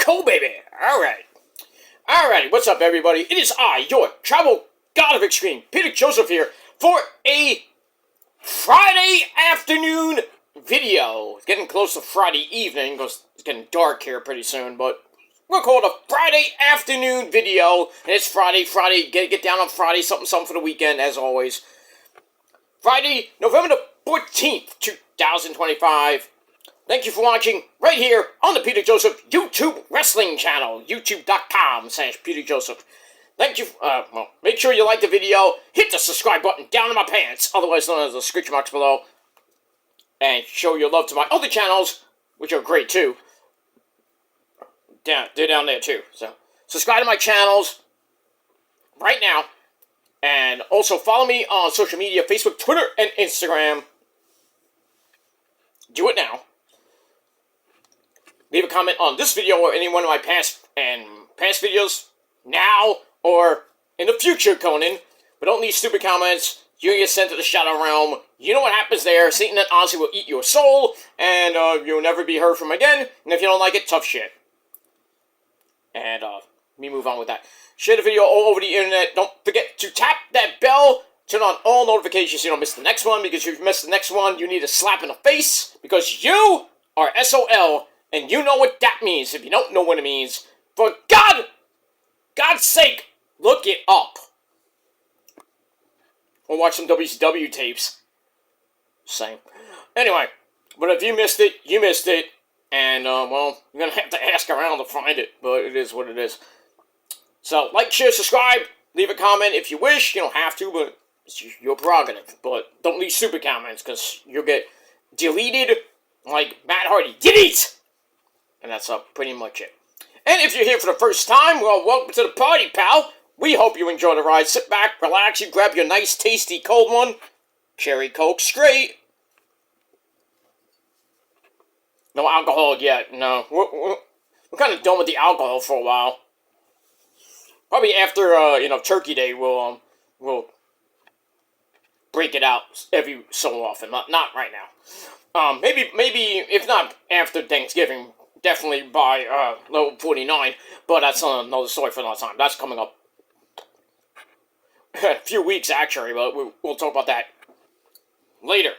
cool, baby. Alright, what's up, everybody? It is I, your travel god of extreme, Peter Joseph here, for a Friday afternoon video. It's getting close to Friday evening, because it's getting dark here pretty soon, but we'll call it a Friday afternoon video. And it's Friday, get down on Friday, something for the weekend, as always. Friday, November the 14th, 2025. Thank you for watching right here on the Peter Joseph YouTube wrestling channel, youtube.com/Peter Joseph. Thank you, well, make sure you like the video, hit the subscribe button down in my pants, otherwise known as the scritch marks below, and show your love to my other channels, which are great too. They're down there too, so subscribe to my channels right now, and also follow me on social media, Facebook, Twitter, and Instagram. Do it now. Leave a comment on this video or any one of my past videos now or in the future, Conan. But don't leave stupid comments. You get sent to the shadow realm. You know what happens there. Satan and Ozzy will eat your soul, and you'll never be heard from again. And if you don't like it, tough shit. And let me move on with that. Share the video all over the internet. Don't forget to tap that bell. Turn on all notifications so you don't miss the next one. Because if you miss the next one, you need a slap in the face. Because you are SOL. And you know what that means. If you don't know what it means, for God's sake, look it up. Or watch some WCW tapes. Same. Anyway, but if you missed it, you missed it. And, well, you're going to have to ask around to find it. But it is what it is. So, like, share, subscribe. Leave a comment if you wish. You don't have to, but it's your prerogative. But don't leave stupid comments, because you'll get deleted like Matt Hardy. Delete! And that's pretty much it. And if you're here for the first time, well, welcome to the party, pal. We hope you enjoy the ride. Sit back, relax, you grab your nice, tasty, cold one. Cherry Coke straight. No alcohol yet, no. We're kind of done with the alcohol for a while. Probably after, Turkey Day, we'll break it out every so often. Not right now. Maybe, if not after Thanksgiving, definitely by level 49, but that's another story for another time. That's coming up a few weeks, actually, but we'll talk about that later.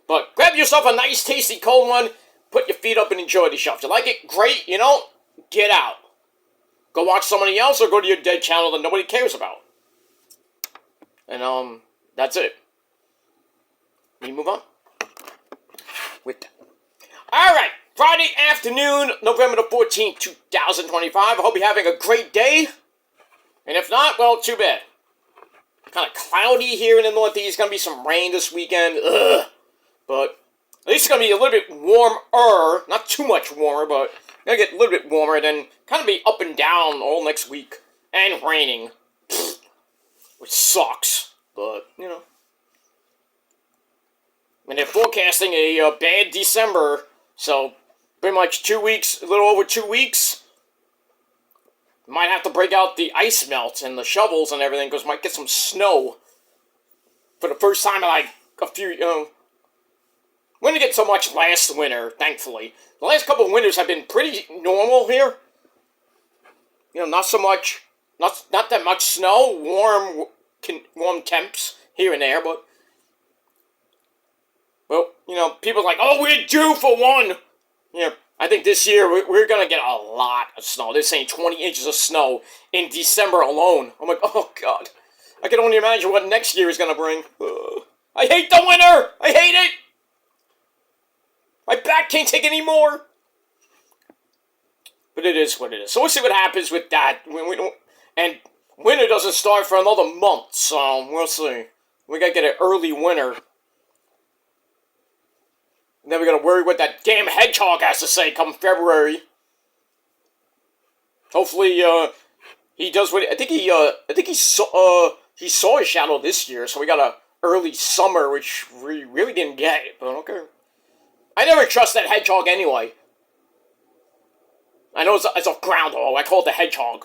But grab yourself a nice, tasty, cold one, put your feet up and enjoy the show. If you like it, great. You know, get out. Go watch somebody else or go to your dead channel that nobody cares about. And, that's it. We move on with that. Alright. Friday afternoon, November the 14th, 2025. I hope you're having a great day. And if not, well, too bad. Kind of cloudy here in the Northeast. Going to be some rain this weekend. Ugh. But at least it's going to be a little bit warmer. Not too much warmer, but going to get a little bit warmer. Then kind of be up and down all next week. And raining. Which sucks. But, you know. And they're forecasting a bad December. So pretty much 2 weeks, a little over 2 weeks. Might have to break out the ice melt and the shovels and everything, because might get some snow. For the first time in like a few, we didn't get so much last winter, thankfully. The last couple of winters have been pretty normal here. You know, not so much, not that much snow, warm temps here and there, but, well, you know, people are like, oh, we're due for one. Yeah, I think this year we're going to get a lot of snow. They're saying 20 inches of snow in December alone. I'm like, oh, God. I can only imagine what next year is going to bring. I hate the winter! I hate it! My back can't take any more. But it is what it is. So we'll see what happens with that. And winter doesn't start for another month, so we'll see. We got to get an early winter. And then we're gonna worry what that damn hedgehog has to say come February. Hopefully, he does what I think he saw a shadow this year, so we got a early summer, which we really didn't get. But okay, I never trust that hedgehog anyway. I know it's a groundhog. I call it the hedgehog,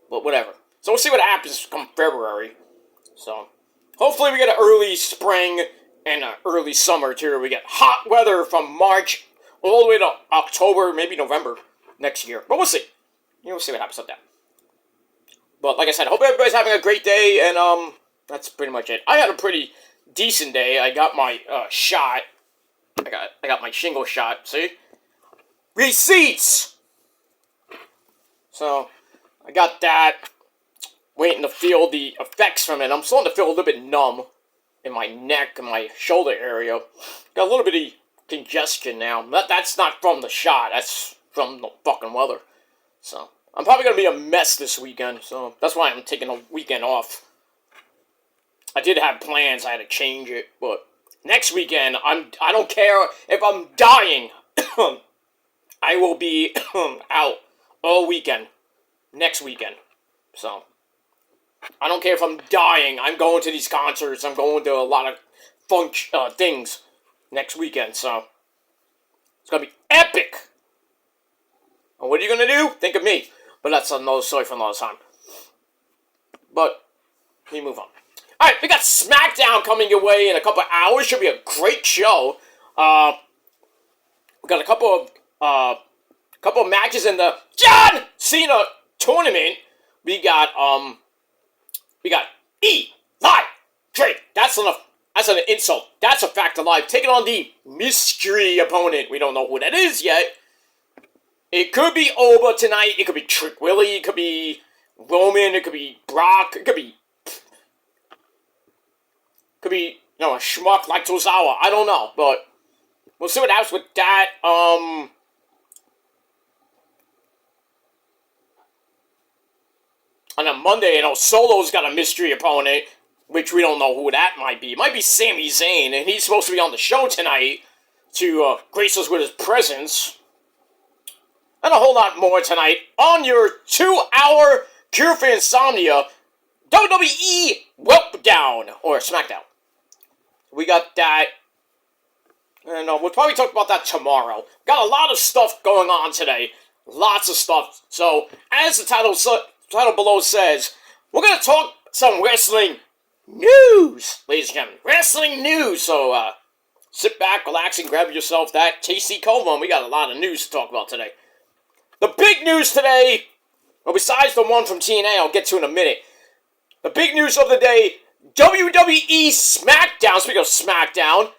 but whatever. So we'll see what happens come February. So hopefully we get an early spring. And early summer, too. We get hot weather from March all the way to October, maybe November next year. But we'll see. We'll see what happens with that. But like I said, I hope everybody's having a great day, and that's pretty much it. I had a pretty decent day. I got my shot. I got my shingle shot. See, receipts. So I got that. Waiting to feel the effects from it. I'm starting to feel a little bit numb in my neck and my shoulder area. Got a little bit of congestion now. That's not from the shot. That's from the fucking weather. So I'm probably gonna be a mess this weekend. So that's why I'm taking a weekend off. I did have plans. I had to change it, but next weekend I don't care if I'm dying. I will be out all weekend. Next weekend. So I don't care if I'm dying. I'm going to these concerts. I'm going to a lot of fun things next weekend. So it's gonna be epic. And what are you gonna do? Think of me. But that's another story for another time. But we move on. All right, we got Smackdown coming your way in a couple of hours. Should be a great show. We got a couple of matches in the John Cena tournament. We got Eli Drake. That's an insult. That's a fact of life. Taking on the mystery opponent. We don't know who that is yet. It could be Oba tonight. It could be Trick Willie. It could be Roman. It could be Brock. It could be a schmuck like Tozawa. I don't know, but we'll see what happens with that. And on Monday, Solo's got a mystery opponent, which we don't know who that might be. It might be Sami Zayn, and he's supposed to be on the show tonight to grace us with his presence. And a whole lot more tonight on your 2-hour Cure for Insomnia WWE Weltdown, or Smackdown. We got that, and we'll probably talk about that tomorrow. Got a lot of stuff going on today. Lots of stuff. So, as the title below says, we're going to talk some wrestling news, ladies and gentlemen. Wrestling news. So, sit back, relax, and grab yourself that tasty cold one. We got a lot of news to talk about today. The big news today, well, besides the one from TNA I'll get to in a minute, the big news of the day, WWE Smackdown. Speaking of Smackdown,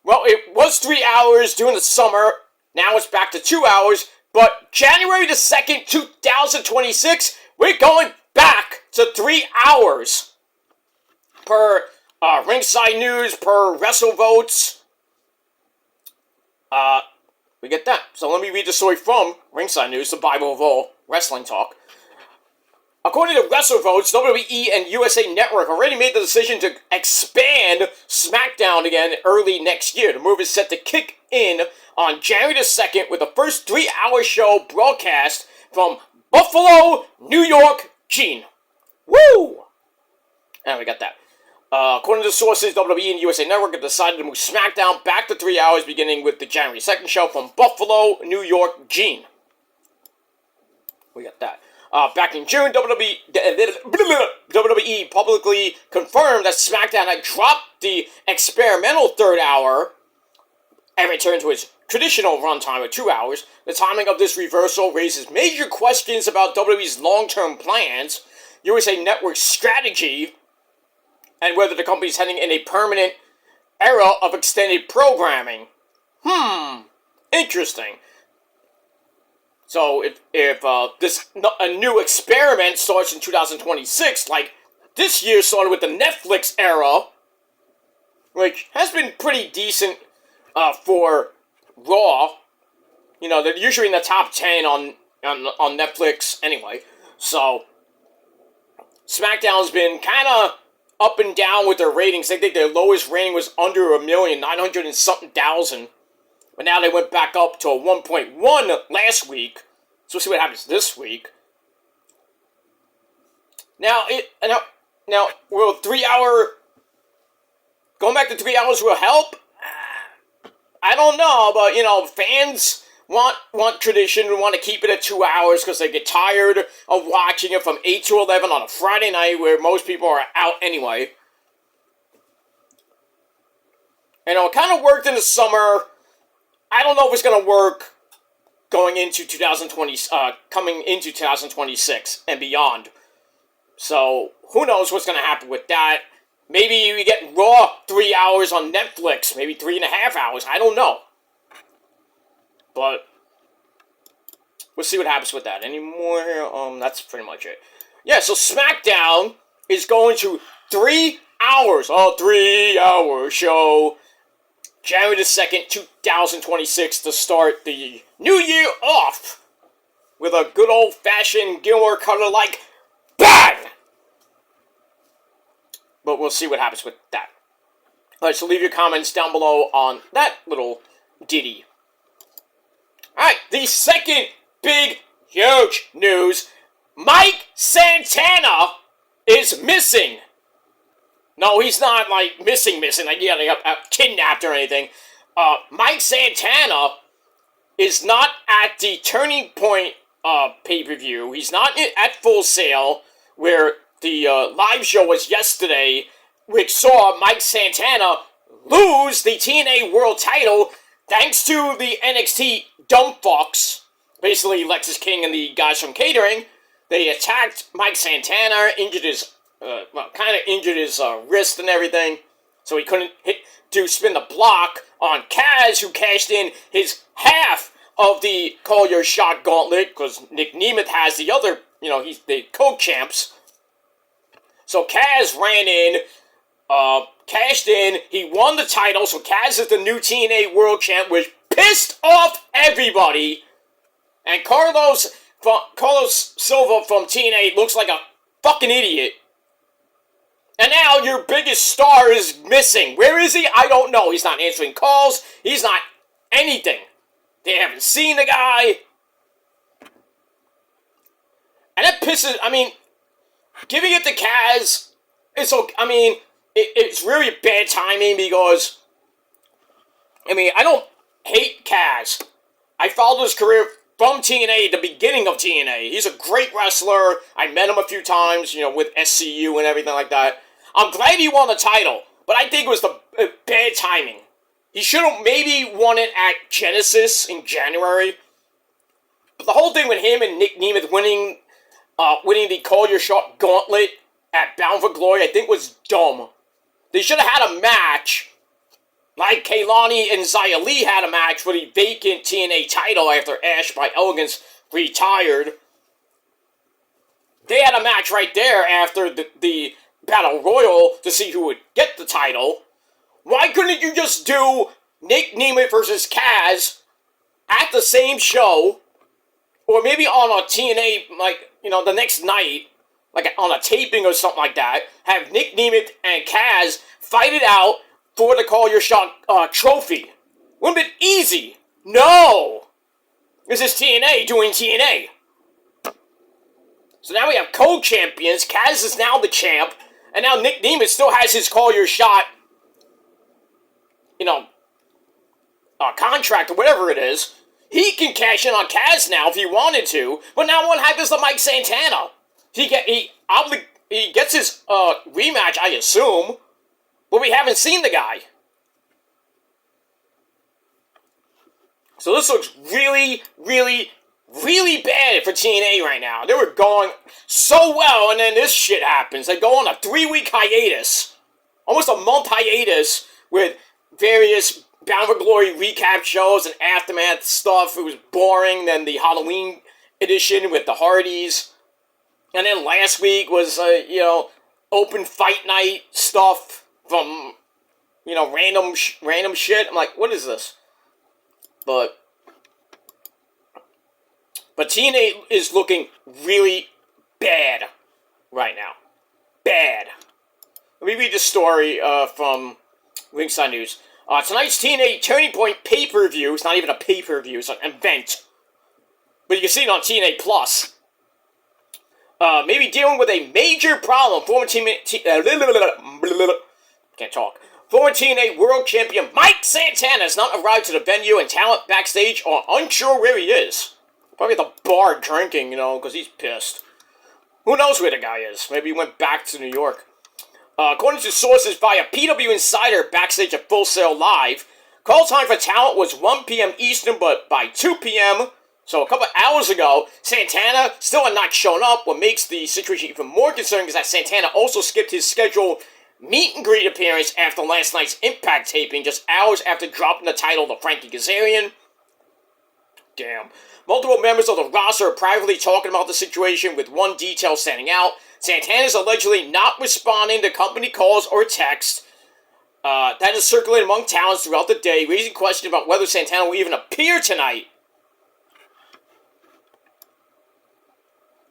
well, it was 3 hours during the summer. Now it's back to 2 hours. But January the 2nd, 2026, we're going back to 3 hours. Per Ringside News, per WrestleVotes. We get that. So let me read the story from Ringside News, the Bible of all wrestling talk. According to WrestleVotes, WWE and USA Network already made the decision to expand SmackDown again early next year. The move is set to kick in on January the 2nd with the first 3-hour show broadcast from Buffalo, New York, Gene. Woo! And we got that. According to sources, WWE and USA Network have decided to move SmackDown back to 3 hours beginning with the January 2nd show from Buffalo, New York, Gene. We got that. Back in June, WWE publicly confirmed that SmackDown had dropped the experimental third hour and returned to its traditional runtime of 2 hours. The timing of this reversal raises major questions about WWE's long-term plans, USA Network's strategy, and whether the company is heading in a permanent era of extended programming. Interesting. So if a new experiment starts in 2026, like this year started with the Netflix era, which has been pretty decent for Raw. You know, they're usually in the top 10 on Netflix anyway. So SmackDown's been kind of up and down with their ratings. I think their lowest rating was under 1,900,000 and something. But now they went back up to a 1.1 last week. So we'll see what happens this week. Now will 3 hour going back to 3 hours will help? I don't know, but fans want tradition and want to keep it at 2 hours because they get tired of watching it from 8 to 11 on a Friday night where most people are out anyway. It kind of worked in the summer. I don't know if it's going to work going into 2020, coming into 2026 and beyond. So who knows what's going to happen with that? Maybe we get Raw 3 hours on Netflix, maybe 3.5 hours. I don't know, but we'll see what happens with that. Any more? That's pretty much it. Yeah. So Smackdown is going to 3 hours, a 3-hour show, January the 2nd, 2026, to start the new year off with a good old-fashioned Gilmore Color-like bang! But we'll see what happens with that. Alright, so leave your comments down below on that little ditty. Alright, the second big, huge news. Mike Santana is missing. No, he's not, like, missing, like, kidnapped or anything. Mike Santana is not at the Turning Point, pay-per-view. He's not at Full Sail, where the, live show was yesterday, which saw Mike Santana lose the TNA World title thanks to the NXT dumb fucks, basically Lexus King and the guys from catering. They attacked Mike Santana, injured his wrist and everything, so he couldn't spin the block on Kaz, who cashed in his half of the Call Your Shot gauntlet, because Nick Nemeth has the other, he's the co-champs. So Kaz ran in, cashed in, he won the title, so Kaz is the new TNA World Champ, which pissed off everybody, and Carlos Silva from TNA looks like a fucking idiot. And now your biggest star is missing. Where is he? I don't know. He's not answering calls. He's not anything. They haven't seen the guy. And that pisses... giving it to Kaz... it's really bad timing because... I don't hate Kaz. I followed his career from TNA, the beginning of TNA. He's a great wrestler. I met him a few times, with SCU and everything like that. I'm glad he won the title, but I think it was the bad timing. He should have maybe won it at Genesis in January. But the whole thing with him and Nick Nemeth winning the Call Your Shot gauntlet at Bound for Glory, I think was dumb. They should have had a match, like Kaylani and Xia Li had a match for the vacant TNA title after Ash by Elegance retired. They had a match right there after the Battle Royal to see who would get the title. Why couldn't you just do Nick Nemeth versus Kaz at the same show, or maybe on a TNA, the next night, like on a taping or something like that, have Nick Nemeth and Kaz fight it out for the Call Your Shot trophy? Wouldn't it be easy? No! This is TNA doing TNA. So now we have co-champions. Kaz is now the champ. And now Nick Nemeth still has his Call Your Shot, contract or whatever it is. He can cash in on Kaz now if he wanted to. But now what happens to Mike Santana? He gets his rematch, I assume. But we haven't seen the guy. So this looks really, really, really bad for TNA right now. They were going so well, and then this shit happens. They go on a 3-week hiatus. Almost a month hiatus with various Bound for Glory recap shows and Aftermath stuff. It was boring. Then the Halloween edition with the Hardys. And then last week was, open fight night stuff from, random shit. I'm like, what is this? But TNA is looking really bad right now. Bad. Let me read the story from Ringside News. Tonight's TNA Turning Point pay-per-view, it's not even a pay-per-view, it's an event. But you can see it on TNA Plus. May be dealing with a major problem. Former TNA World Champion Mike Santana has not arrived to the venue, and talent backstage are unsure where he is. Probably at the bar drinking, because he's pissed. Who knows where the guy is? Maybe he went back to New York. According to sources via PW Insider backstage at Full Sail Live, call time for talent was 1 p.m. Eastern, but by 2 p.m., So a couple hours ago, Santana still had not shown up. What makes the situation even more concerning is that Santana also skipped his scheduled meet and greet appearance after last night's Impact taping, just hours after dropping the title to Frankie Kazarian. Damn. Multiple members of the roster are privately talking about the situation, with one detail standing out. Santana is allegedly not responding to company calls or texts. That is circulating among talents throughout the day, raising questions about whether Santana will even appear tonight.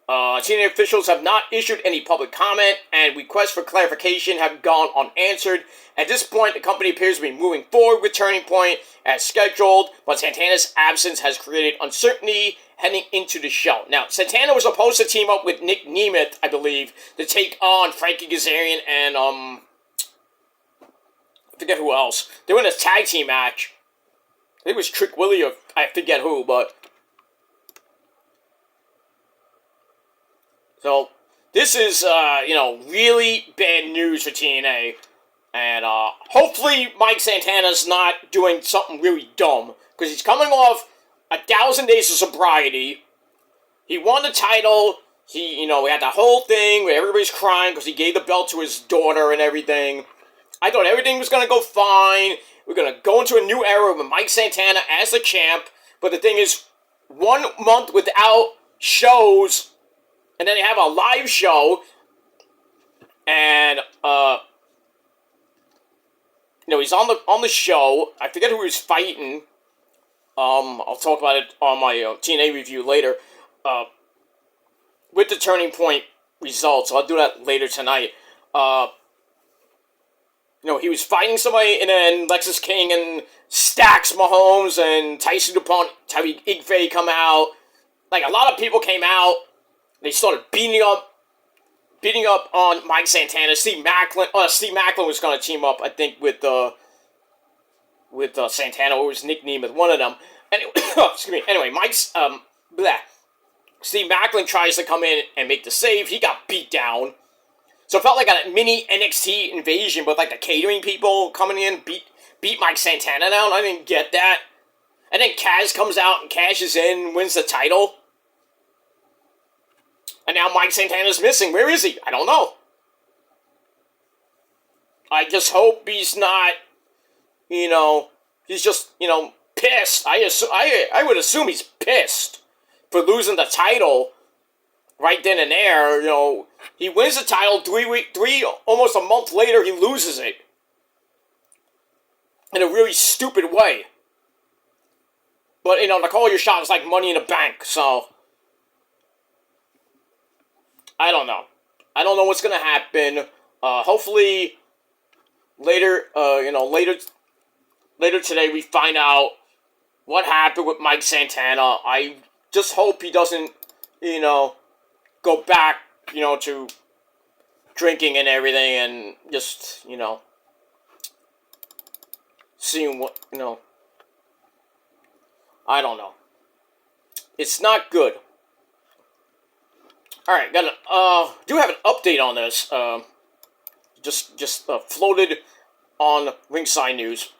TNA officials have not issued any public comment, and requests for clarification have gone unanswered. At this point, the company appears to be moving forward with Turning Point as scheduled, but Santana's absence has created uncertainty heading into the show. Now, Santana was supposed to team up with Nick Nemeth, I believe, to take on Frankie Kazarian and, I forget who else. They were in a tag team match. I think it was Trick Willie or I forget who, but... So, this is, really bad news for TNA. And, hopefully Mike Santana's not doing something really dumb. Because he's coming off 1,000 days of sobriety. He won the title. We had the whole thing where everybody's crying because he gave the belt to his daughter and everything. I thought everything was going to go fine. We're going to go into a new era with Mike Santana as the champ. But the thing is, 1 month without shows... And then they have a live show, and he's on the show. I forget who he was fighting. I'll talk about it on my TNA review later. With the Turning Point results, I'll do that later tonight. He was fighting somebody, and then Lexus King and Stax Mahomes and Tyson DuPont, Tyreek Igwe come out. Like, a lot of people came out. They started beating up on Mike Santana. Steve Macklin was going to team up, I think, with Santana, or it was Nick Nemeth, one of them. Anyway, excuse me. Anyway, Steve Macklin tries to come in and make the save. He got beat down. So it felt like a mini NXT invasion, but like the catering people coming in beat Mike Santana down. I didn't get that. And then Kaz comes out and cashes in, wins the title. And now Mike Santana's missing. Where is he? I don't know. I just hope he's not, he's just, pissed. I would assume he's pissed for losing the title right then and there. He wins the title, almost a month later, he loses it. In a really stupid way. But, to call your shot is like Money in the Bank, so... I don't know. I don't know what's going to happen. Hopefully, later today we find out what happened with Mike Santana. I just hope he doesn't, go back, to drinking and everything and just, seeing what, I don't know. It's not good. Alright, do have an update on this. Just floated on Ringside News.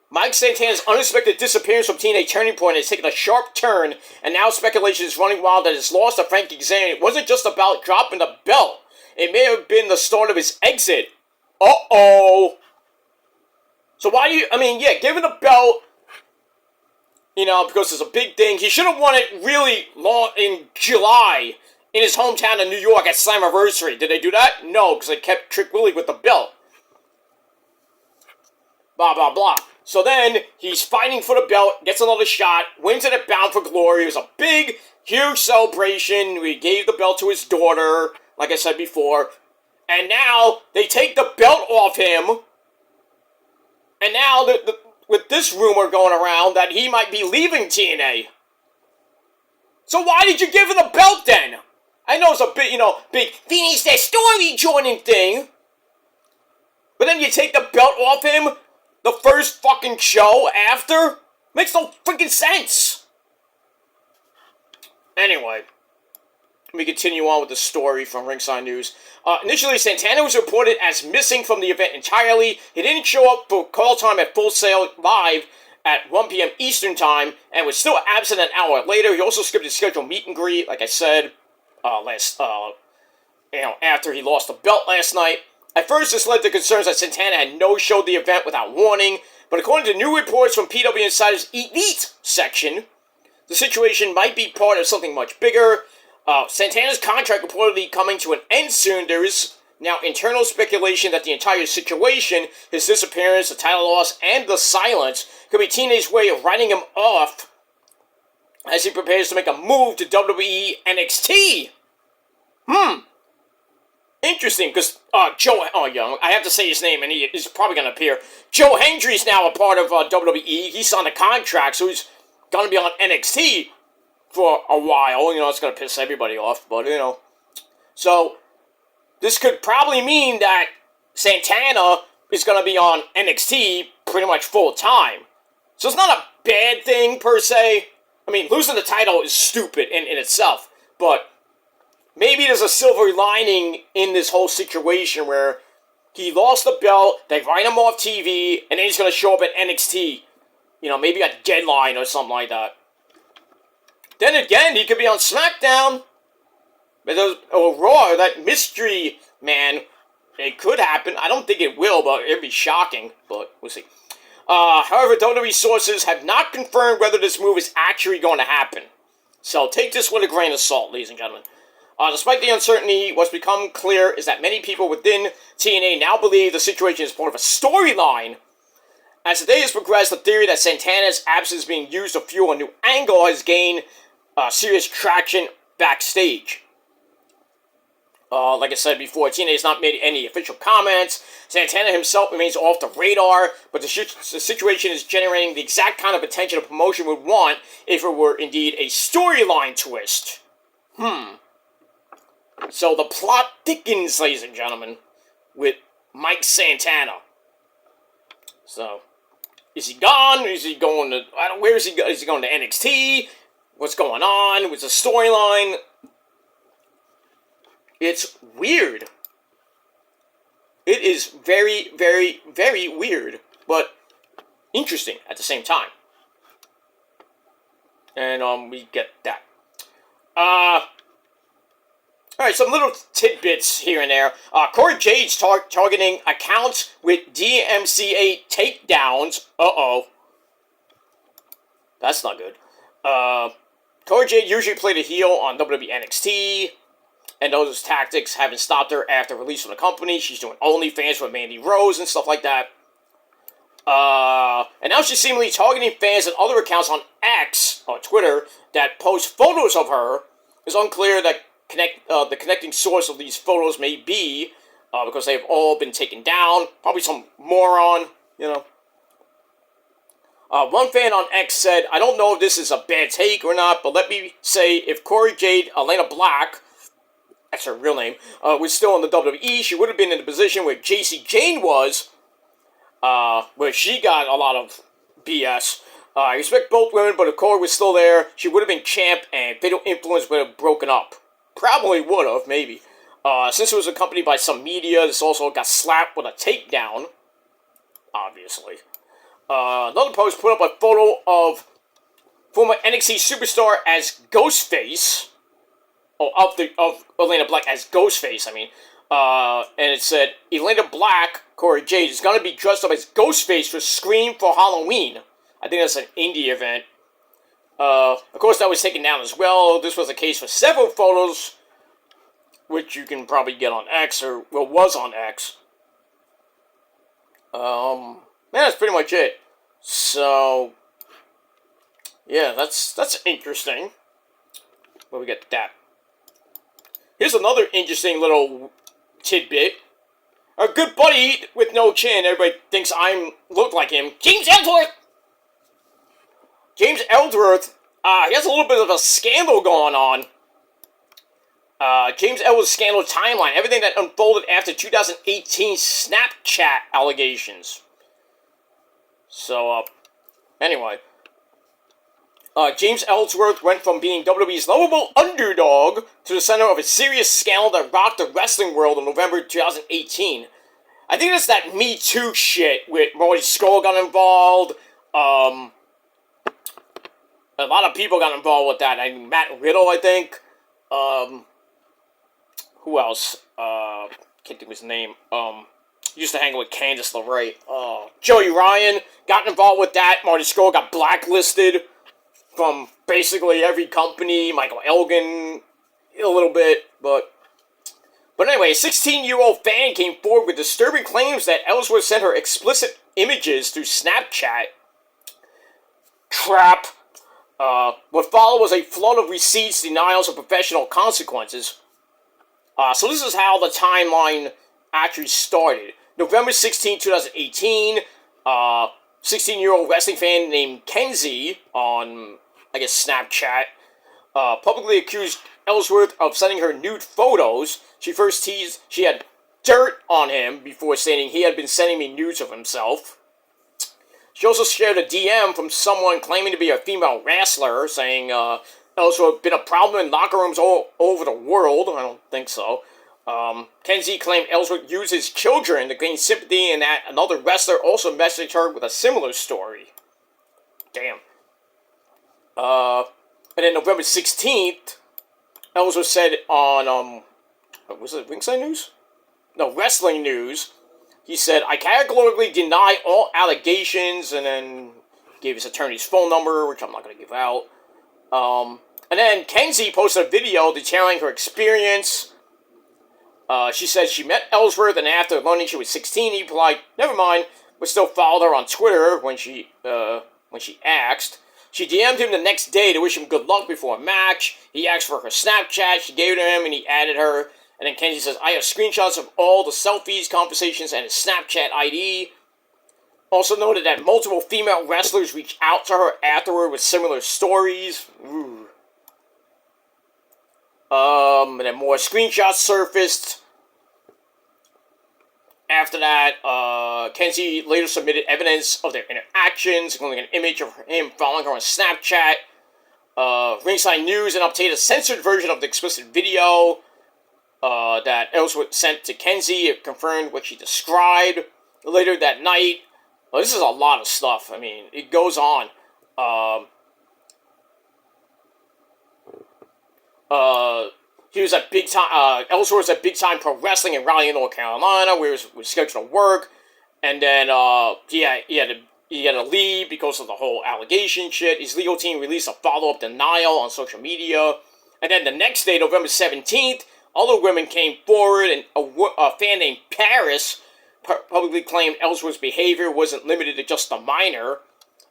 Mike Santana's unexpected disappearance from TNA Turning Point has taken a sharp turn, and now speculation is running wild that his loss to Frankie Kazarian wasn't just about dropping the belt. It may have been the start of his exit. Uh-oh! So why do you... given the belt... because it's a big thing. He should have won it really long in July in his hometown of New York at Slammiversary. Did they do that? No, because they kept Trick Willie with the belt. Blah, blah, blah. So then, he's fighting for the belt, gets another shot, wins it at Bound for Glory. It was a big, huge celebration. We gave the belt to his daughter, like I said before. And now, they take the belt off him. And now, with this rumor going around that he might be leaving TNA. So why did you give him the belt then? I know it's a big, big finish that story joining thing. But then you take the belt off him the first fucking show after? Makes no freaking sense. Anyway, let me continue on with the story from Ringside News. Initially, Santana was reported as missing from the event entirely. He didn't show up for call time at Full Sail Live at 1 p.m. Eastern Time and was still absent an hour later. He also skipped his scheduled meet and greet, like I said, after he lost the belt last night. At first, this led to concerns that Santana had no-showed the event without warning, but according to new reports from PW Insider's Elite section, the situation might be part of something much bigger. Santana's contract reportedly coming to an end soon. There is now internal speculation that the entire situation, his disappearance, the title loss, and the silence, could be TNA's way of writing him off as he prepares to make a move to WWE NXT. Interesting, because I have to say his name, and he is probably going to appear. Joe Hendry's now a part of WWE. He signed a contract, so he's going to be on NXT for a while. It's going to piss everybody off, but, So, this could probably mean that Santana is going to be on NXT pretty much full time. So it's not a bad thing, per se. I mean, losing the title is stupid in itself, but maybe there's a silver lining in this whole situation where he lost the belt, they write him off TV, and then he's going to show up at NXT. Maybe a Deadline or something like that. Then again, he could be on Smackdown. Or Raw, that mystery man. It could happen. I don't think it will, but it'd be shocking. But we'll see. However, WWE sources have not confirmed whether this move is actually going to happen. So take this with a grain of salt, ladies and gentlemen. Despite the uncertainty, what's become clear is that many people within TNA now believe the situation is part of a storyline. As the day has progressed, the theory that Santana's absence is being used to fuel a new angle has gained serious traction backstage. Like I said before, TNA has not made any official comments. Santana himself remains off the radar, but the situation is generating the exact kind of attention a promotion would want if it were indeed a storyline twist. So the plot thickens, ladies and gentlemen, with Mike Santana. So, is he gone? Is he going to... where is he going? Is he going to NXT? What's going on? What's the storyline? It's weird. It is very, very, very weird, but interesting at the same time. And, we get that. Alright, some little tidbits here and there. Corey Jade's targeting accounts with DMCA takedowns. Uh-oh. That's not good. Corey Jade usually played a heel on WWE NXT, and those tactics haven't stopped her after release from the company. She's doing OnlyFans with Mandy Rose and stuff like that. And now she's seemingly targeting fans and other accounts on X, or Twitter, that post photos of her. It's unclear that the connecting source of these photos may be, because they've all been taken down. Probably some moron, One fan on X said, I don't know if this is a bad take or not, but let me say, if Corey Jade, Elena Black, that's her real name, was still in the WWE, she would have been in the position where JC Jane was, where she got a lot of BS. I respect both women, but if Corey was still there, she would have been champ, and Fatal Influence would have broken up. Probably would have, maybe. Since it was accompanied by some media, this also got slapped with a takedown. Obviously. Another post put up a photo of former NXT superstar as Ghostface. Of Elena Black as Ghostface, I mean. And it said, Elena Black, Corey Jade, is going to be dressed up as Ghostface for Scream for Halloween. I think that's an indie event. Of course, that was taken down as well. This was the case for several photos, which you can probably get on X, or, well, was on X. That's pretty much it. So, yeah, that's interesting. But we get that. Here's another interesting little tidbit. A good buddy with no chin, everybody thinks I look like him, James Ellsworth! James Ellsworth, he has a little bit of a scandal going on. James Ellsworth's scandal timeline, everything that unfolded after 2018 Snapchat allegations. So, anyway. James Ellsworth went from being WWE's lovable underdog to the center of a serious scandal that rocked the wrestling world in November 2018. I think that's that Me Too shit with Marty Scurll got involved. A lot of people got involved with that. I mean, Matt Riddle, I think. Who else? Can't think of his name. Used to hang with Candice LeRae. Joey Ryan got involved with that. Marty Scurll got blacklisted from basically every company. Michael Elgin, a little bit, but anyway, a 16-year-old fan came forward with disturbing claims that Ellsworth sent her explicit images through Snapchat. Crap. What followed was a flood of receipts, denials, and professional consequences. So this is how the timeline actually started. November 16, 2018, 16-year-old wrestling fan named Kenzie on, I guess, Snapchat, publicly accused Ellsworth of sending her nude photos. She first teased she had dirt on him before stating he had been sending me nudes of himself. She also shared a DM from someone claiming to be a female wrestler, saying Ellsworth had been a problem in locker rooms all over the world. I don't think so. Kenzie claimed Ellsworth used his children to gain sympathy, and that another wrestler also messaged her with a similar story. Damn. And then November 16th, Ellsworth said on, was it Ringside News? No, Wrestling News. He said, I categorically deny all allegations, and then gave his attorney's phone number, which I'm not going to give out. And then Kenzie posted a video detailing her experience. She said she met Ellsworth, and after learning she was 16, he replied, never mind, but still followed her on Twitter when she asked. She DM'd him the next day to wish him good luck before a match. He asked for her Snapchat. She gave it to him, and he added her. And then Kenzie says, I have screenshots of all the selfies, conversations, and his Snapchat ID. Also noted that multiple female wrestlers reached out to her afterward with similar stories. Ooh. And then more screenshots surfaced. After that, Kenzie later submitted evidence of their interactions, including an image of him following her on Snapchat. Ringside News and updated a censored version of the explicit video that Ellsworth sent to Kenzie. It confirmed what she described. Later that night, this is a lot of stuff. I mean, it goes on. He was at big time. Ellsworth was at big time pro wrestling in Raleigh, North Carolina, where he was scheduled to work, and then he had to leave because of the whole allegation shit. His legal team released a follow-up denial on social media, and then the next day, November 17th, other women came forward, and a fan named Paris publicly claimed Ellsworth's behavior wasn't limited to just a minor,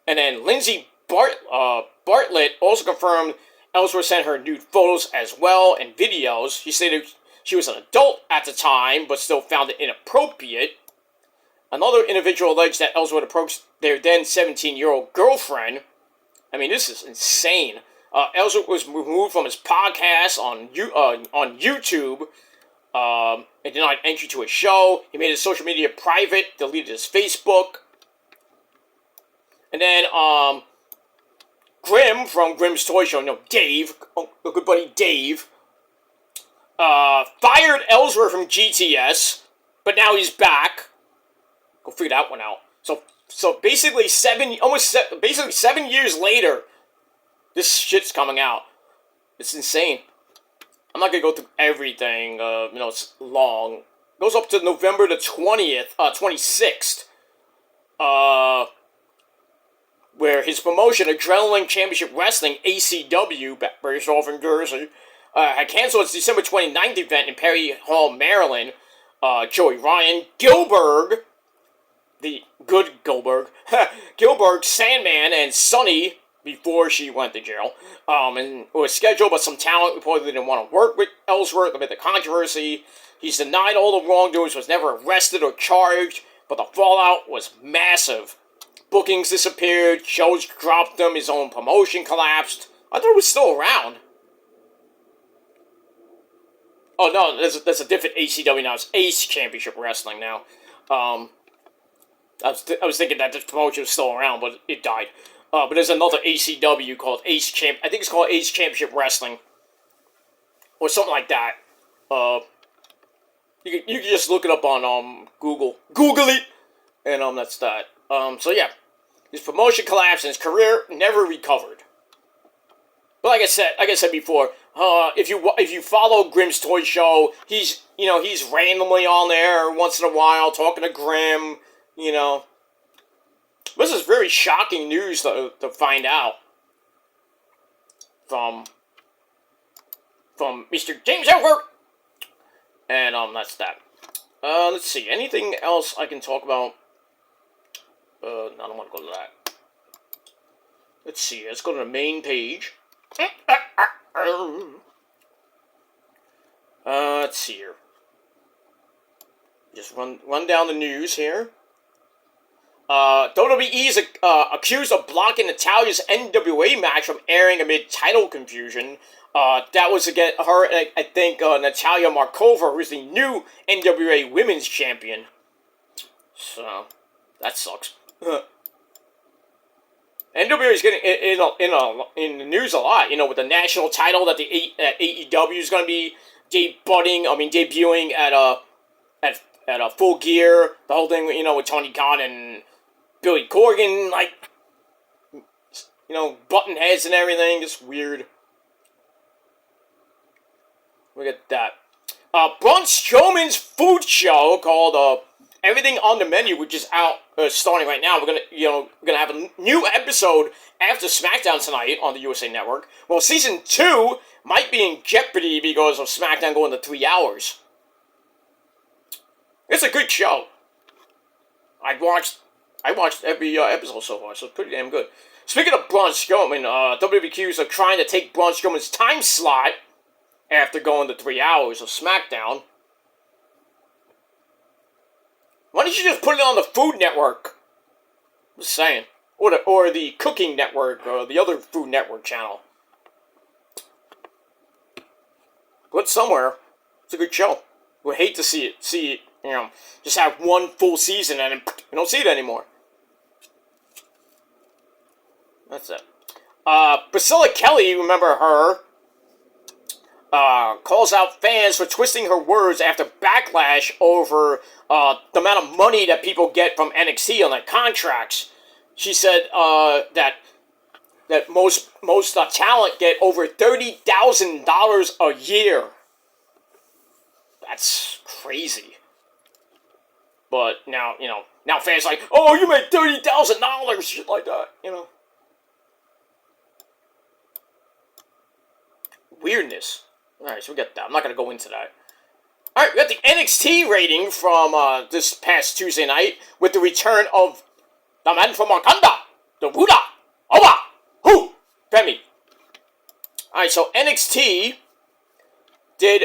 and then Lindsay Bartlett also confirmed Ellsworth sent her nude photos as well and videos. She stated she was an adult at the time, but still found it inappropriate. Another individual alleged that Ellsworth approached their then 17-year-old girlfriend. I mean, this is insane. Ellsworth was removed from his podcast on YouTube and denied entry to his show. He made his social media private, deleted his Facebook. And then, Grim from Grimm's Toy Show, Dave, a good buddy Dave, fired Ellsworth from GTS, but now he's back. Go figure that one out. So basically 7 years later, this shit's coming out. It's insane. I'm not gonna go through everything. It's long. It goes up to November the 26th. Where his promotion, Adrenaline Championship Wrestling, ACW, based off in Jersey, had canceled its December 29th event in Perry Hall, Maryland. Joey Ryan, Gilbert, the good Gilbert, Sandman, and Sunny, before she went to jail, and it was scheduled, but some talent reportedly didn't want to work with Ellsworth amid the controversy. He's denied all the wrongdoers, was never arrested or charged, but the fallout was massive. Bookings disappeared, shows dropped him, his own promotion collapsed. I thought it was still around. Oh no, there's a different ACW now. It's Ace Championship Wrestling now. I was thinking that this promotion was still around, but it died. But there's another ACW called I think it's called Ace Championship Wrestling. Or something like that. You can just look it up on Google. Google it! And that's that. So yeah. His promotion collapsed and his career never recovered. But like I said before, if you follow Grimm's Toy Show, he's randomly on there once in a while talking to Grimm. This is very shocking news to find out from Mr. James Ellsworth. And that's that. Let's see. Anything else I can talk about? No, I don't want to go to that. Let's see. Let's go to the main page. Let's see here. Just run down the news here. WWE is accused of blocking Natalia's NWA match from airing amid title confusion. That was against her, I think, Natalia Markova, who's the new NWA Women's Champion. So, that sucks. NWA is getting in the news a lot, with the national title that AEW is going to be debuting at Full Gear. The whole thing, with Tony Khan and Billy Corgan, button heads and everything. It's weird. Look at that. Braun Strowman's food show called Everything on the Menu, which is out starting right now. We're gonna have a new episode after SmackDown tonight on the USA Network. Well, season 2 might be in jeopardy because of SmackDown going to 3 hours. It's a good show. I watched every episode so far, so it's pretty damn good. Speaking of Braun Strowman, WWE's are trying to take Braun Strowman's time slot after going to 3 hours of SmackDown. Why don't you just put it on the Food Network? Just saying. Or the Cooking Network, or the other Food Network channel. Put somewhere. It's a good show. Would hate to see it, just have one full season and you don't see it anymore. That's it. Priscilla Kelly, remember her, calls out fans for twisting her words after backlash over the amount of money that people get from NXT on their contracts. She said that most talent get over $30,000 a year. That's crazy. But now fans are like, oh, you made $30,000, shit like that, Weirdness. Alright, so we got that. I'm not going to go into that. Alright, we got the NXT rating from this past Tuesday night with the return of the man from Wakanda, the Buddha, Oba, Hu, Femi. Alright, so NXT did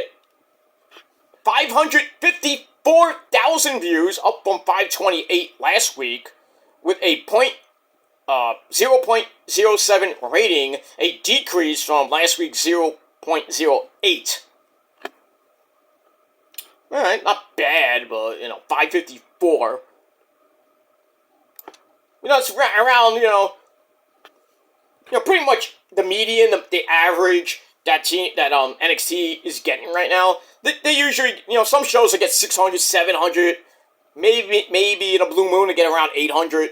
554,000 views, up from 528 last week, with a 0.07 rating, a decrease from last week's 0.08. Alright, not bad, but, 554. It's around, pretty much the median, the average that NXT is getting right now. They usually, some shows will get 600, 700, maybe in a blue moon to get around 800.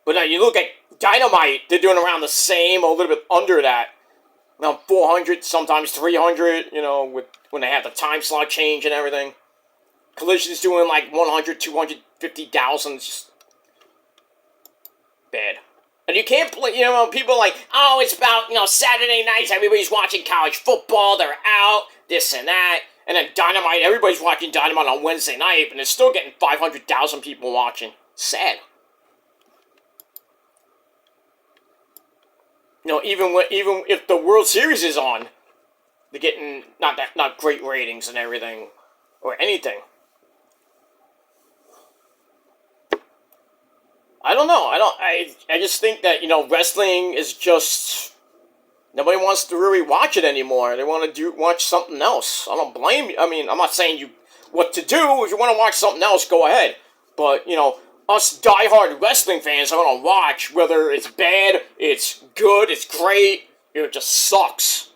But now you look at Dynamite, they're doing around the same, or a little bit under that. 400, sometimes 300, when they have the time slot change and everything. Collision's doing like 100, 250,000, just bad. And you can't, people are like, oh, it's about, Saturday nights, everybody's watching college football, they're out, this and that. And then Dynamite, everybody's watching Dynamite on Wednesday night, and they're still getting 500,000 people watching. Sad. Even if the World Series is on, they're getting not great ratings and everything, or anything. I don't know. I just think that, wrestling is just, nobody wants to really watch it anymore. They want to watch something else. I don't blame you. I mean, I'm not saying you what to do. If you want to watch something else, go ahead. But, us diehard wrestling fans are going to watch whether it's bad, it's good, it's great, it just sucks.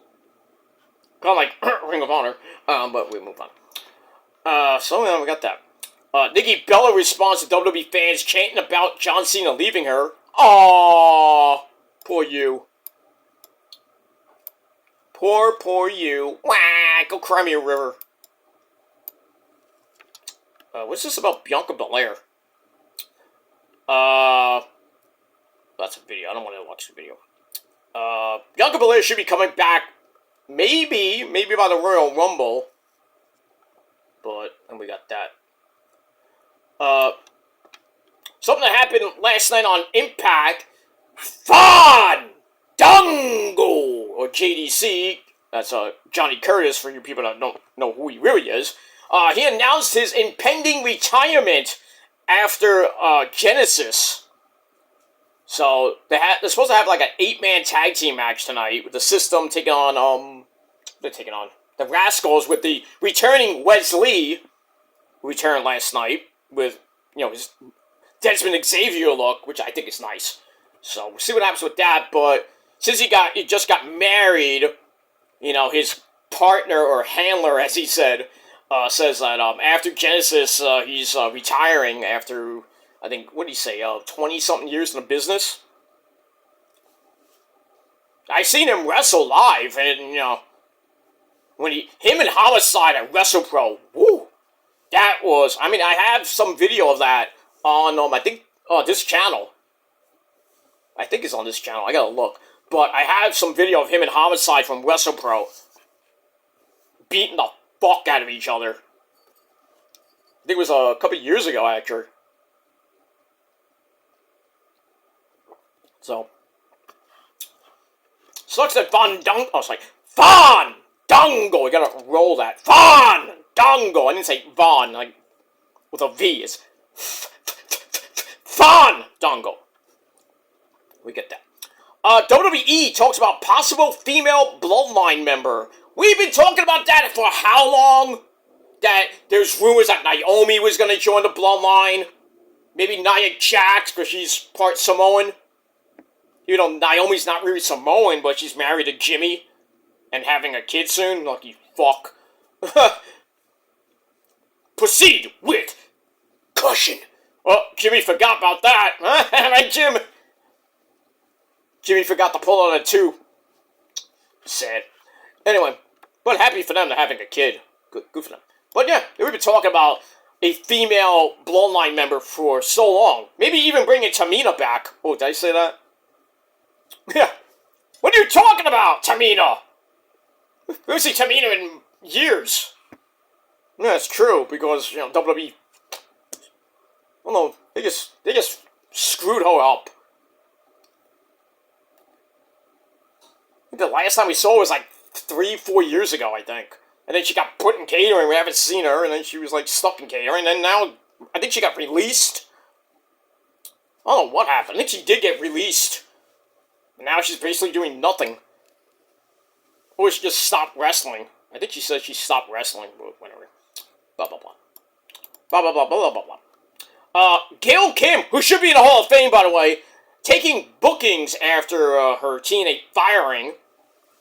Kind of like Ring of Honor. But we move on. So we got that. Nikki Bella responds to WWE fans chanting about John Cena leaving her. Aww, poor you. Poor you. Wah, go cry me a river. What's this about Bianca Belair? That's a video. I don't want to watch the video. Bianca Belair should be coming back, maybe by the Royal Rumble. But, and we got that. Something that happened last night on Impact. Fandango, or JDC. That's Johnny Curtis, for you people that don't know who he really is. He announced his impending retirement after Genesis. So they're supposed to have like an 8-man tag team match tonight with the System taking on the Rascals with the returning Wesley, who returned last night with his Desmond Xavier look, which I think is nice. So we'll see what happens with that. But since he just got married, his partner or handler, as he said, says that after Genesis, he's retiring after, I think, what did he say, 20-something years in the business? I seen him wrestle live, and, when him and Homicide at WrestlePro, woo, that was, I have some video of that on, I think, this channel. I think it's on this channel, I gotta look. But I have some video of him and Homicide from WrestlePro beating the fuck out of each other. I think it was a couple years ago, actually. So, sucks that Fandango. I was like, Fandango. We gotta roll that. Fandango. I didn't say Von, like with a V. It's Fandango. We get that. WWE talks about possible female bloodline member. We've been talking about that for how long? That there's rumors that Naomi was going to join the bloodline. Maybe Nia Jax, because she's part Samoan. Naomi's not really Samoan, but she's married to Jimmy. And having a kid soon. Lucky fuck. Proceed with caution. Oh, Jimmy forgot about that. Right, Jim? Jimmy forgot to pull out a 2. Sad. Anyway, but happy for them to having a kid. Good for them. But yeah, we've been talking about a female bloodline member for so long. Maybe even bringing Tamina back. Oh, did I say that? Yeah. What are you talking about, Tamina? We haven't seen Tamina in years. Yeah, it's true, because, WWE... Well, no, they just screwed her up. The last time we saw her was like 3-4 years ago, I think. And then she got put in catering, we haven't seen her, and then she was like stuck in catering, and then now, I think she got released. I don't know what happened. I think she did get released. And now she's basically doing nothing. Or she just stopped wrestling. I think she said she stopped wrestling, but whatever. Blah, blah, blah. Blah, blah, blah, blah, blah, blah. Gail Kim, who should be in the Hall of Fame, by the way, taking bookings after her TNA firing.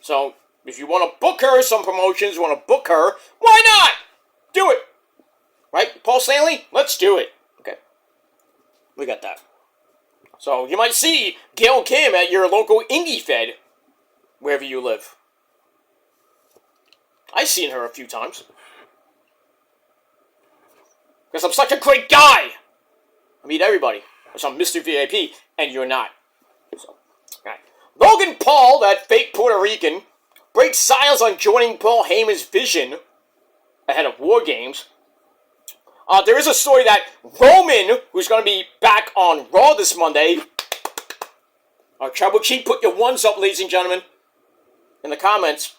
So, if you want to book her, some promotions want to book her, why not? Do it. Right, Paul Stanley? Let's do it. Okay. We got that. So, you might see Gail Kim at your local indie fed, wherever you live. I've seen her a few times. Because I'm such a great guy. I meet everybody. Because I'm Mr. VIP, and you're not. So, right. Logan Paul, that fake Puerto Rican, breaks silence on joining Paul Heyman's vision ahead of War Games. There is a story that Roman, who's going to be back on Raw this Monday. Our Tribal Chief, put your ones up, ladies and gentlemen, in the comments.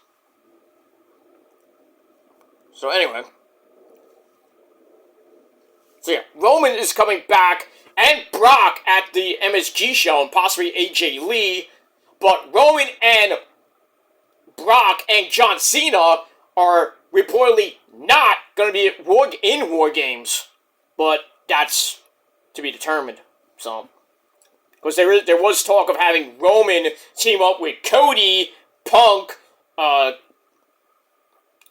So anyway. So yeah, Roman is coming back, and Brock at the MSG show, and possibly AJ Lee. But Roman and Brock and John Cena are reportedly not going to be in War Games. But that's to be determined. So, because there was talk of having Roman team up with Cody, Punk,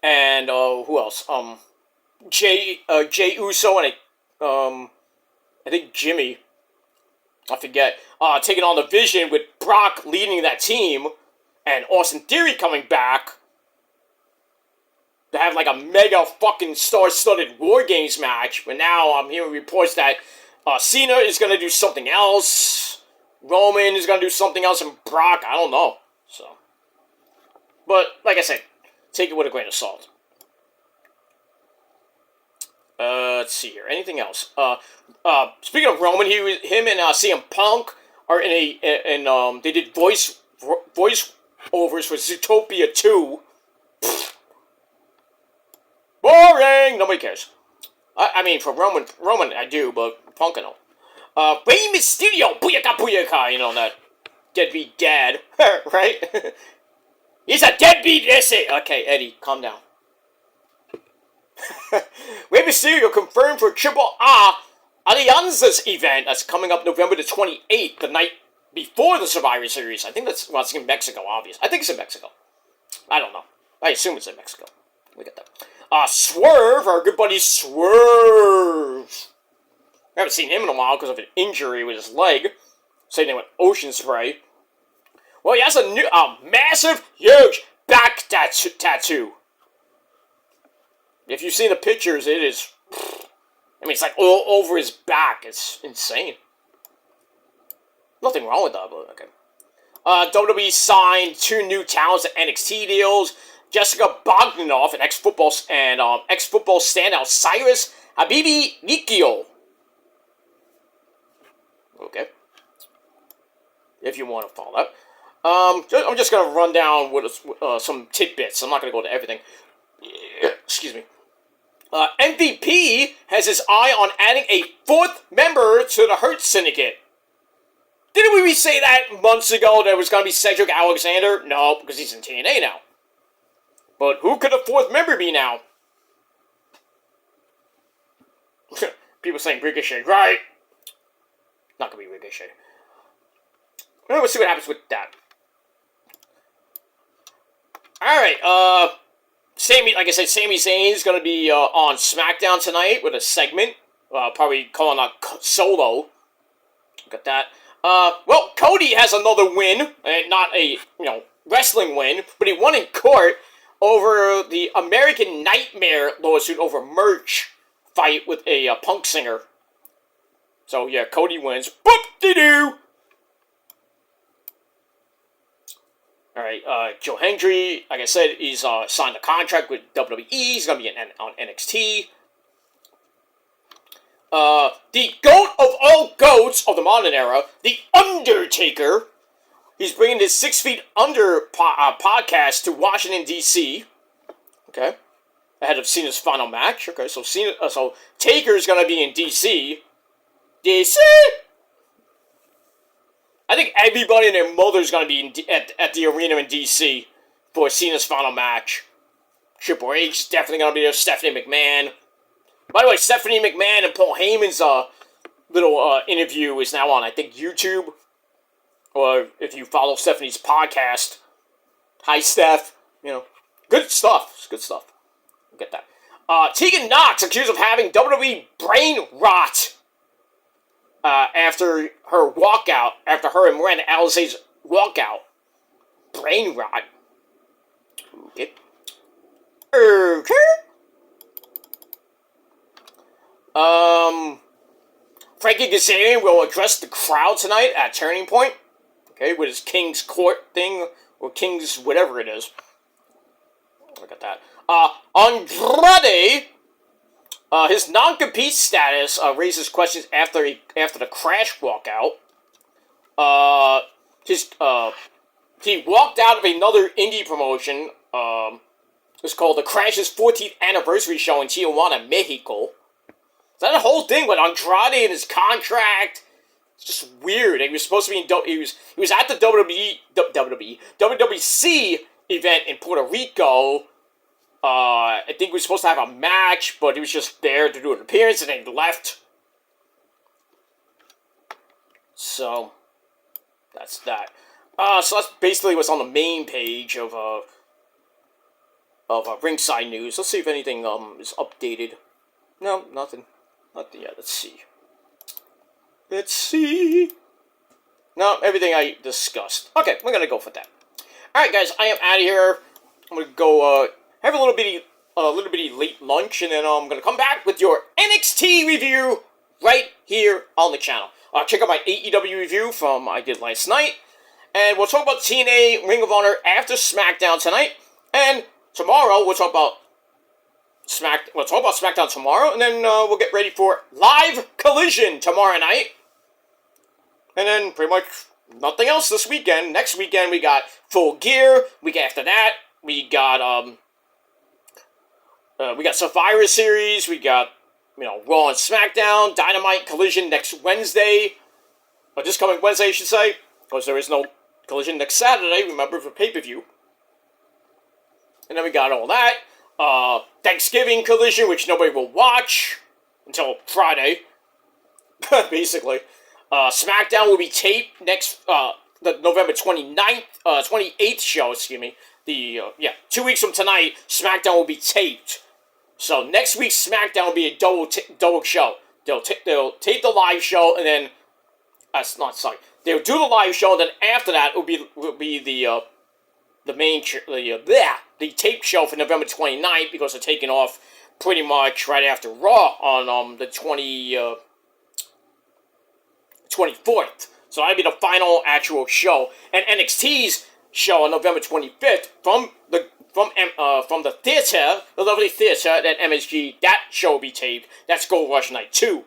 and who else? Jay Uso, and I think Jimmy, I forget, taking on the Vision with Brock leading that team, and Austin Theory coming back to have like a mega fucking star-studded War Games match. But now I'm hearing reports that Cena is going to do something else, Roman is going to do something else, and Brock, I don't know. So, but like I said, take it with a grain of salt. Let's see here. Anything else? Speaking of Roman, him and CM Punk are they did voice overs for Zootopia 2. Boring. Nobody cares. I mean, for Roman I do, but Punk I don't. Rey Mysterio, booyaka booyaka. You know that deadbeat dad, right? He's a deadbeat. That's it. Okay, Eddie, calm down. Rey Mysterio confirmed for Triple A Alianza's event that's coming up November the 28th, the night before the Survivor Series. I think it's in Mexico, obviously. I think it's in Mexico. I don't know. I assume it's in Mexico. Look at that. Swerve, our good buddy Swerve. I haven't seen him in a while because of an injury with his leg. Same thing with Ocean Spray. Well, he has a massive, huge back tattoo. If you've seen the pictures, it is... I mean, it's like all over his back. It's insane. Nothing wrong with that, but okay. WWE signed 2 new talents at NXT deals. Jessica Bogdanoff and ex-football standout Cyrus Habibi Nikio. Okay. If you want to follow that. I'm just going to run down with some tidbits. I'm not going to go to everything. Excuse me. MVP has his eye on adding a 4th member to the Hurt Syndicate. Didn't we say that months ago that it was going to be Cedric Alexander? No, because he's in TNA now. But who could the 4th member be now? People saying Ricochet, right? Not going to be Ricochet. Well, let's see what happens with that. Alright, like I said, Sami Zayn is going to be on Smackdown tonight with a segment. Probably calling out solo. Look at that. Well, Cody has another win. Not a, wrestling win. But he won in court over the American Nightmare lawsuit over merch fight with a punk singer. So, yeah, Cody wins. Boop-de-doo! Alright, Joe Hendry, like I said, he's signed a contract with WWE. He's going to be on NXT. The GOAT of all GOATs of the modern era, The Undertaker, he's bringing his 6 Feet Under podcast to Washington, D.C. Okay. Ahead of Cena's final match. Okay, so Taker's going to be in D.C. D.C.! I think everybody and their mother's going to be at the arena in D.C. for Cena's final match. Triple H is definitely going to be there. Stephanie McMahon. By the way, Stephanie McMahon and Paul Heyman's little interview is now on, I think, YouTube. Or if you follow Stephanie's podcast. Hi, Steph. Good stuff. It's good stuff. Get that. Tegan Nox accused of having WWE brain rot. After her walkout, after her and Miranda Alizé's walkout. Brain rot. Okay. Frankie Kazarian will address the crowd tonight at Turning Point. Okay, with his King's Court thing, or King's whatever it is. Look at that. Andrade, his non-compete status raises questions after the Crash walkout. He walked out of another indie promotion. It's called the Crash's 14th anniversary show in Tijuana, Mexico. Is that a whole thing with Andrade and his contract? It's just weird. He was supposed to be he was at the WWC event in Puerto Rico. I think he was supposed to have a match, but he was just there to do an appearance and then he left. So that's that. So that's basically what's on the main page of Ringside News. Let's see if anything is updated. No, nothing. Not the, let's see. Let's see. No, everything I discussed. Okay, we're gonna go for that. Alright, guys, I am out of here. I'm gonna go, have a little bitty late lunch, and then I'm gonna come back with your NXT review right here on the channel. Check out my AEW review from I did last night, and we'll talk about TNA Ring of Honor after SmackDown tonight, and tomorrow we'll talk about SmackDown tomorrow, and then we'll get ready for Live Collision tomorrow night, and then pretty much nothing else this weekend. Next weekend we got Full Gear. Week after that we got Survivor Series. We got Raw and SmackDown, Dynamite, Collision next Wednesday, or this coming Wednesday, I should say, because there is no Collision next Saturday. Remember, for pay-per-view. And then we got all that. Thanksgiving Collision, which nobody will watch until Friday, basically. SmackDown will be taped next, the November 28th show, excuse me. 2 weeks from tonight, SmackDown will be taped. So next week's SmackDown will be a double show. They'll tape the live show, and then, they'll do the live show, and then after that will be the main, the tape show for November 29th, because they're taking off pretty much right after Raw on the 24th. So that'll be the final actual show. And NXT's show on November 25th from the theater, the lovely theater at MSG, that show will be taped. That's Gold Rush Night 2.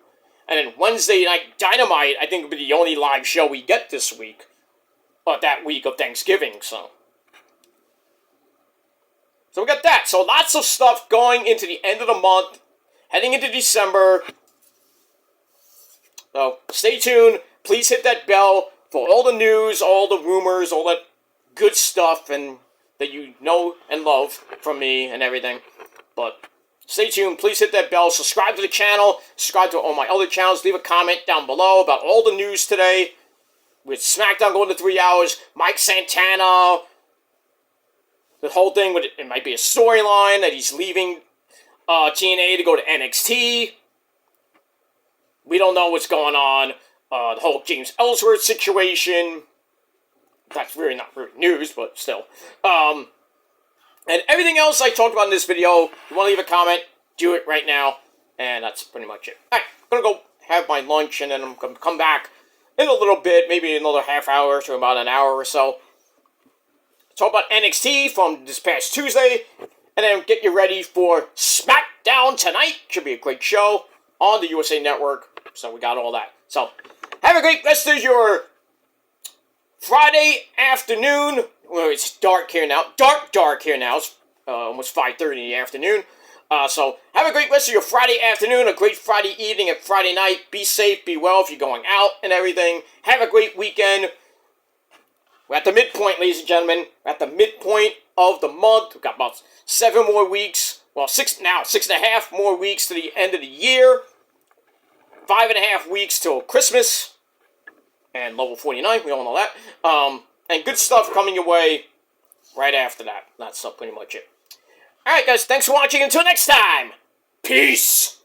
And then Wednesday Night Dynamite, I think, will be the only live show we get this week. Or that week of Thanksgiving, so we got that. So lots of stuff going into the end of the month, heading into December. So stay tuned. Please hit that bell for all the news, all the rumors, all that good stuff and that you know and love from me and everything. But stay tuned. Please hit that bell. Subscribe to the channel. Subscribe to all my other channels. Leave a comment down below about all the news today. With SmackDown going to 3 hours, Mike Santana, the whole thing with it might be a storyline that he's leaving TNA to go to NXT. We don't know what's going on. The whole James Ellsworth situation. That's really not really news, but still. And everything else I talked about in this video, if you want to leave a comment, do it right now. And that's pretty much it. Alright, I'm going to go have my lunch, and then I'm going to come back in a little bit, maybe another half hour to about an hour or so. Talk about NXT from this past Tuesday, and then get you ready for SmackDown tonight. Should be a great show on the USA Network. So we got all that. So have a great rest of your Friday afternoon. Well, it's dark here now. Dark here now. It's almost 5:30 in the afternoon. So have a great rest of your Friday afternoon, a great Friday evening and Friday night. Be safe, be well if you're going out and everything. Have a great weekend. We're at the midpoint, ladies and gentlemen. We're at the midpoint of the month. We've got about 7 more weeks. Well, 6.5 more weeks to the end of the year. 5.5 weeks till Christmas. And level 49, we all know that. And good stuff coming your way right after that. That's pretty much it. Alright, guys, thanks for watching. Until next time, peace!